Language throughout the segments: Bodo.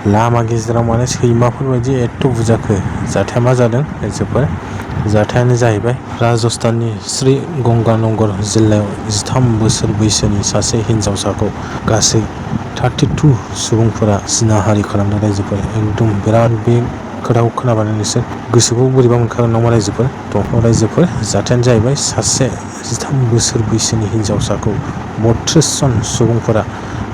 लामा गेजेराव माने सैमाफोर बायदि एथ' बुजाखो? जाथाया मा जादों रायजोफोर? जाथायानो जाहैबाय राजस्थाननि श्री गंगानगर जिल्लायाव 13 बोसोर बैसोनि सासे हिनजावसाखौ गासै 32 सुबुंफोरा जिनाहारि खालामदों रायजोफोर। एकदम बिराद बे खोथाखौ खोनाबानो नोंसोर गोसोखौ बोरैबा मोनखागोन नामा रायजोफोर? रायजोफोर जाथायानो जाहैबाय सासे 13 बोसोर बैसोनि हिनजावसाखौ 32 जन सुबुंफोरा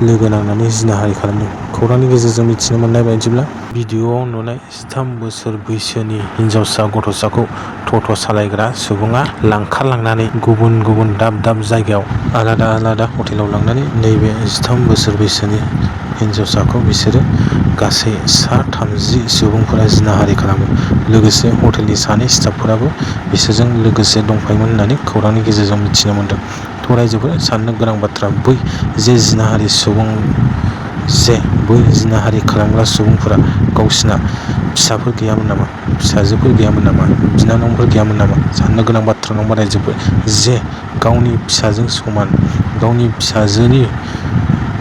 लोगो नांनानै जिनाहारि खालामदों। खौरांनि गेजेरजों मिथिनो मोननाय बायदिब्ला भिडिअ'आव नुनाय 13 बोसोर बैसोनि हिनजावसा गथ'साखौ ट'ट' सालायग्रा सुबुङा लांखारलांनानै गुबुन गुबुन दाब दाब जायगायाव आलादा आलादा हटेलाव लांनानै नैबे 13 बोसोर बैसोनि हिनजावसाखौ बिसोरो गासै 30 सुबुंफोरा जिनाहारि खालामो। लोगोसे हटेलनि सानै स्टाफफोराबो बिसोरजों लोगोसे दंफायोमोन होननानै खौरांनि गेजेरजों मिथिनो मोन्दों। रायजोफोर साननो गोनां बाथ्रा, बै जिनाहारि खालामग्रा सुबुंफोरा गावसिना फिसाफोर गैयामोन नामा? फिसाजोफोर गैयामोन नामा? बिनानावफोर गैयामोन नामा? साननो गोनां बाथ्रा नङा रायजोफोर। जे गावनि फिसाजों समान, गावनि फिसाजोनि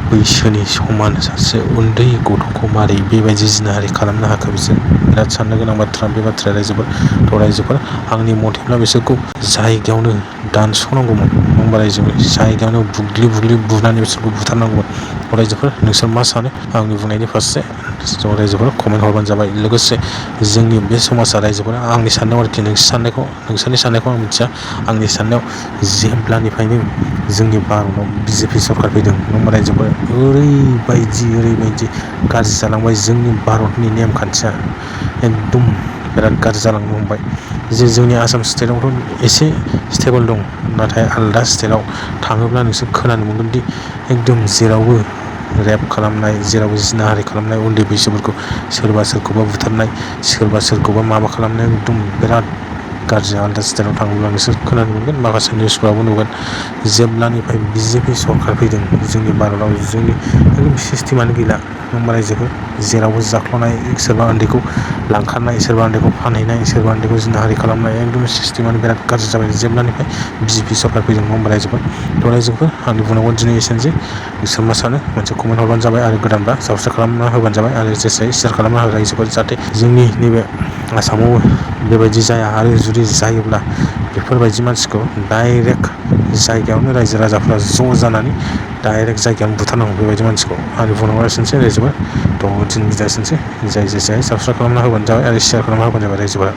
बैसोनि समान सासे उन्दै गथ'खौ मारै बेबायदि जिनाहारि खालामनो हाखो बिसोर? बिराद साननो गोनां बाथ्रा बे बाथ्राया रायजोफोर। आंनि मथेब्ला बिसोरखौ जायगायावनो दानस'नांगौमोन। नङा होमबा रायजोफोर? जायगायावनो बुग्लि बुनानै बिसोरखौ बुथारनांगौमोन। रायजोफोर नोंसोर मा सानो आंनि बुंनायनि फारसे? रायजोफोर कमेन्ट हरबानो जाबाय। लोगोसे जोंनि बे समाजा रायजोफोरा आंनि साननायाव आरोखि, नोंसोरनि साननायखौ आं मिथिया। आंनि साननायाव जेब्लानिफ्रायनो जोंनि भारताव बिजेपि सरखार फैदों, नङा होमबा रायजोफोर? ओरैबायदि गाज्रि जालांबाय जोंनि भारतनि नेमखान्थिया। एकदम बिराद गाज्रि जालांनो हमबाय। जे जोंनि आसाम स्टेटआवथ' एसे स्टेबोल दं, नाथाय आलदा स्टेटआव थाङोब्ला नोंसोर खोनानो मोनगोन दि एकदम जेरावबो रेप खालामनाय, जेरावबो जिनाहारि खालामनाय, उन्दै बैसोफोरखौ सोरबा सोरखौबा बुथारनाय, सोरबा सोरखौबा माबा खालामनाय, एकदम बिराद गाज्रि। आलदा स्टेटआव थाङोब्ला नोंसोर खोनानो मोनगोन, माखासे निउसफ्रावबो नुगोन। जेब्लानिफ्राय बिजेपि सरखार फैदों जोंनि भारताव, जोंनि एकदम सिस्टेमानो गैला। नङा होमबा रायजोफोर? जेरावबो जाख्ल'नाय, सोरबा उन्दैखौ लांखारनाय, सोरबा उन्दैखौ फानहैनाय, सोरबा उन्दैखौ जिनाहारि खालामनाय, एकदम सिस्टेमानो बिराद गाज्रि जाबाय जेब्लानिफ्राय बिजेपि सरखार फैदों। नङा होमबा रायजोफोर? रायजोफोर आंनि बुंनांगौआ दिनै एसेनोसै। नोंसोर मा सानो मोनसे कमेन्ट हरबानो जाबाय, आरो गोदानबा साबस्क्राइब खालामना होबानो जाबाय, आरो जेसे सेयार खालामना हो रायजोफोर, जाहाथे जोंनि नैबे आसामावबो बेबायदि जाया। आरो जुदि जायोब्ला बेफोरबायदि मानसिखौ डाइरेक्ट जायगायावनो रायजो राजाफ्रा ज' जानानै डाइरेक्ट जायगायावनो बुथारनांगौ बेबायदि मानसिखौ। आंनि बुंनांगौआ एसेनोसै रायजोफोर। दिन बिदा एसेनोसै। जाय जेसे साबस्क्राइब खालामना होबानो जाबाय, आरो शेयार खालामना होबानो जाबाय रायजोफोरा।